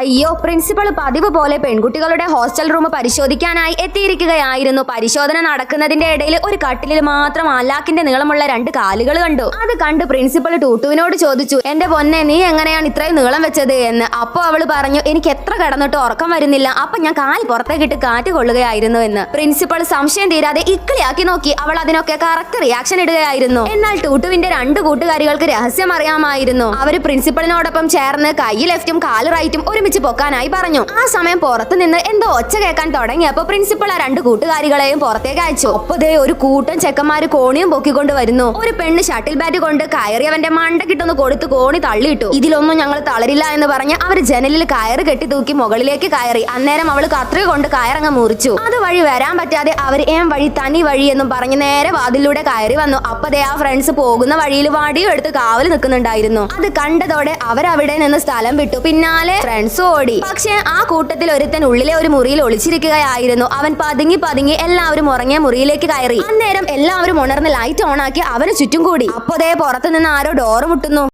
അയ്യോ, പ്രിൻസിപ്പൾ പതിവ് പോലെ പെൺകുട്ടികളുടെ ഹോസ്റ്റൽ റൂം പരിശോധിക്കാനായി എത്തിയിരിക്കുകയായിരുന്നു. പരിശോധന നടക്കുന്നതിന്റെ ഇടയിൽ ഒരു കട്ടിലിൽ മാത്രം അലാക്കിന്റെ നീളമുള്ള 2 കാലുകൾ കണ്ടു. അത് കണ്ട് പ്രിൻസിപ്പൾ ടൂട്ടുവിനോട് ചോദിച്ചു, എന്റെ പൊന്നെ, നീ എങ്ങനെയാണ് ഇത്രയും നീളം വെച്ചത് എന്ന്. അപ്പോ അവള് പറഞ്ഞു, എനിക്ക് എത്ര കിടന്നിട്ട് ഉറക്കം വരുന്നില്ല, അപ്പൊ ഞാൻ കാൽ പുറത്തേക്കിട്ട് കാറ്റ് കൊള്ളുകയായിരുന്നു എന്ന്. പ്രിൻസിപ്പൾ സംശയം തീരാതെ ഇക്കിളിയാക്കി നോക്കി. അവൾ അതിനൊക്കെ കറക്റ്റ് റിയാക്ഷൻ ഇടുകയായിരുന്നു. എന്നാൽ ടൂട്ടുവിന്റെ 2 കൂട്ടുകാരികൾക്ക് രഹസ്യം അറിയാമായിരുന്നു. അവര് പ്രിൻസിപ്പളിനോടൊപ്പം ചേർന്ന് കൈ ലെഫ്റ്റും കാല് റൈറ്റും ഒരുമിച്ച് പൊക്കാനായി പറഞ്ഞു. ആ സമയം പുറത്തു നിന്ന് എന്തോ ഒച്ച കേൾക്കാൻ തുടങ്ങിയപ്പോ പ്രിൻസിപ്പൾ ആ 2 കൂട്ടുകാരികളെയും പുറത്തേക്ക് അയച്ചു. ഒപ്പതേ ഒരു കൂട്ടം ചെക്കന്മാര് കോണിയും പൊക്കിക്കൊണ്ട് വരുന്നു. ഒരു പെണ്ണ് ഷട്ടിൽ ബാറ്റ് കൊണ്ട് കയറിയവന്റെ മണ്ടക്കിട്ടൊന്ന് കൊടുത്ത് കോണി തള്ളിയിട്ടു. ഇതിലൊന്നും ഞങ്ങൾ തളരില്ല എന്ന് പറഞ്ഞ് അവര് ജനലിൽ കയറ് കെട്ടി തൂക്കി മുകളിലേക്ക് കയറി. അന്നേരം അവള് കത്രിക കൊണ്ട് കയറങ്ങ് മുറിച്ചു. അതുവഴി വരാൻ പറ്റാതെ അവര് വഴി തനി വഴി എന്നും പറഞ്ഞ് നേരെ വാതിലൂടെ കയറി വന്നു. അപ്പതേ ആ ഫ്രണ്ട്സ് പോകുന്ന വഴിയിൽ വടിയും എടുത്ത് കാവല് നിൽക്കുന്നുണ്ടായിരുന്നു. അത് കണ്ടതോടെ അവരവിടെ നിന്ന് സ്ഥലം വിട്ടു. പിന്നാലെ ഫ്രണ്ട്സ് ഓടി. പക്ഷേ ആ കൂട്ടത്തിൽ ഒരുത്തൻ ഉള്ളിലെ ഒരു മുറിയിൽ ഒളിച്ചിരിക്കുകയായിരുന്നു. അവൻ പതുങ്ങി പതുങ്ങി എല്ലാവരും ഉറങ്ങിയ മുറിയിലേക്ക് കയറി. അന്നേരം എല്ലാവരും ഉണർന്ന് ലൈറ്റ് ഓൺ ആക്കി അവന് ചുറ്റും കൂടി. അപ്പോഴേ പുറത്തു നിന്ന് ആരോ ഡോറ് മുട്ടുന്നു.